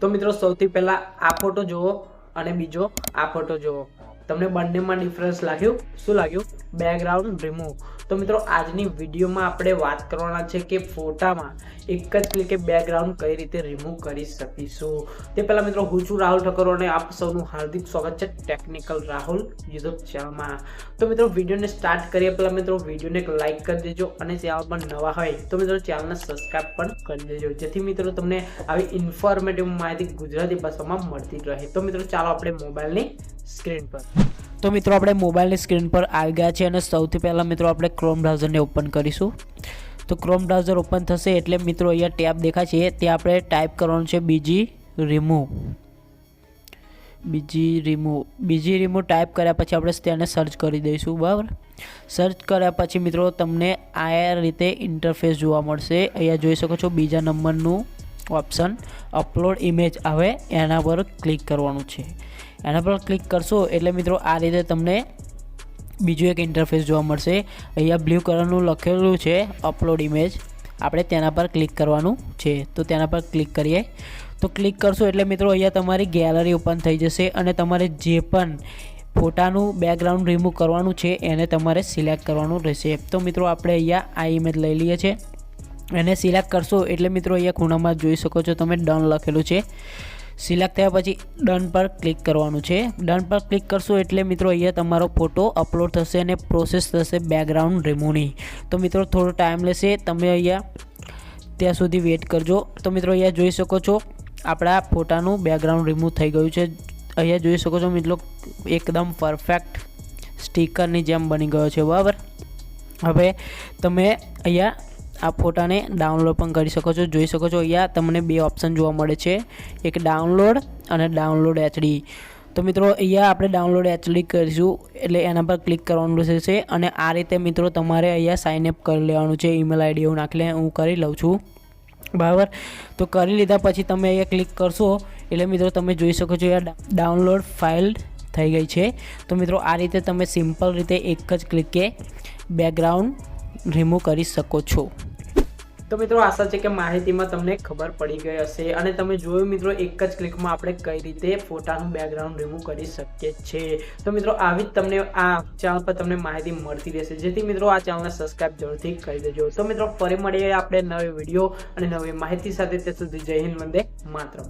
तो मित्रों सौथी पहला आ फोटो जुओ અને બીજો આ ફોટો જુઓ, તમને બંનેમાં ડિફરન્સ લાગ્યું? શું લાગ્યું? Background remove. તો મિત્રો આજની વિડીયોમાં આપણે વાત કરવાના છે કે ફોટામાં એક જ ક્લિકે બેકગ્રાઉન્ડ કઈ રીતે રિમૂવ કરી શકીશું. તે પહેલા મિત્રો હું છું રાહુલ ઠક્કર અને આપ સૌનું હાર્દિક સ્વાગત છે ટેકનિકલ રાહુલ યુટ્યુબ ચેનલમાં. તો મિત્રો વિડીયોને સ્ટાર્ટ કરીએ પહેલા મિત્રો વિડીયોને એક લાઇક કરી દેજો અને ચેનલ પર નવા હોય તો મિત્રો ચેનલને સબસ્ક્રાઇબ પણ કરી દેજો, જેથી મિત્રો તમને આવી ઇન્ફોર્મેટિવ માહિતી ગુજરાતી ભાષામાં મળતી રહે. તો મિત્રો ચાલો આપણે મોબાઈલની સ્ક્રીન પર. તો મિત્રો આપણે મોબાઈલની સ્ક્રીન પર આવી ગયા છે અને સૌથી પહેલાં મિત્રો આપણે ક્રોમ બ્રાઉઝરને ઓપન કરીશું. તો ક્રોમ બ્રાઉઝર ઓપન થશે એટલે મિત્રો અહીંયા ટેબ દેખાય છે ત્યાં આપણે ટાઈપ કરવાનું છે બીજી રિમૂવ ટાઈપ કર્યા પછી આપણે તેને સર્ચ કરી દઈશું. બરાબર, સર્ચ કર્યા પછી મિત્રો તમને આ રીતે ઇન્ટરફેસ જોવા મળશે. અહીંયા જોઈ શકો છો બીજા નંબરનું ઓપ્શન અપલોડ ઇમેજ આવે, એના પર ક્લિક કરવાનું છે. એના પર ક્લિક કરશો એટલે મિત્રો આ રીતે તમને બીજું એક ઇન્ટરફેસ જોવા મળશે. અહીંયા બ્લુ કલરનું લખેલું છે અપલોડ ઇમેજ, આપણે તેના પર ક્લિક કરવાનું છે. તો તેના પર ક્લિક કરીએ. તો ક્લિક કરશો એટલે મિત્રો અહીંયા તમારી ગેલેરી ઓપન થઈ જશે અને તમારે જે પણ ફોટાનું બેકગ્રાઉન્ડ રિમૂવ કરવાનું છે એને તમારે સિલેક્ટ કરવાનું રહેશે. તો મિત્રો આપણે અહીંયા આ ઇમેજ લઈ લઈએ છીએ, એને સિલેક્ટ કરશો એટલે મિત્રો અહીંયા ખૂણામાં જોઈ શકો છો તમે ડન લખેલું છે. સિલેક્ટ થયા પછી ડન પર ક્લિક કરવાનું છે. ડન પર ક્લિક કરશો એટલે મિત્રો અહીંયા તમારો ફોટો અપલોડ થશે અને પ્રોસેસ થશે બેકગ્રાઉન્ડ રિમૂવની. તો મિત્રો થોડો ટાઈમ લેશે, તમે અહીંયા ત્યાં સુધી વેઇટ કરજો. તો મિત્રો અહીંયા જોઈ શકો છો આપણા ફોટાનું બેકગ્રાઉન્ડ રિમૂવ થઈ ગયું છે. અહીંયા જોઈ શકો છો મિત્રો એકદમ પરફેક્ટ સ્ટીકરની જેમ બની ગયો છે. બરાબર, હવે તમે અહીંયા આ ફોટાને ડાઉનલોડ પણ કરી શકો છો. જોઈ શકો છો અહીંયા તમને બે ઓપ્શન જોવા મળે છે, એક ડાઉનલોડ અને ડાઉનલોડ HD. તો મિત્રો અહીંયા આપણે ડાઉનલોડ HD કરીશું એટલે એના પર ક્લિક કરવાનું રહેશે અને આ રીતે મિત્રો તમારે અહીંયા સાઇન અપ કરી લેવાનું છે. ઈમેલ આઈડી એવું નાખી લે, હું કરી લઉં છું. બરાબર, તો કરી લીધા પછી તમે અહીંયા ક્લિક કરશો એટલે મિત્રો તમે જોઈ શકો છો અહીંયા ડાઉનલોડ ફાઇલ થઈ ગઈ છે. તો મિત્રો આ રીતે તમે સિમ્પલ રીતે એક જ ક્લિકે બેકગ્રાઉન્ડ રિમૂવ કરી શકો છો. તો મિત્રો આશા છે કે માહિતીમાં તમને ખબર પડી ગઈ હશે અને તમે જોયું મિત્રો એક જ ક્લિકમાં આપણે કઈ રીતે ફોટાનું બેકગ્રાઉન્ડ રિમૂવ કરી શકીએ છીએ. તો મિત્રો આવી જ તમને આ ચેનલ પર તમને માહિતી મળતી રહેશે, જેથી મિત્રો આ ચેનલને સબસ્ક્રાઇબ જરૂરથી કરી દેજો. તો મિત્રો ફરી મળીએ આપણે નવી વિડીયો અને નવી માહિતી સાથે. ત્યાં સુધી જય હિન્દ, વંદે માતરમ.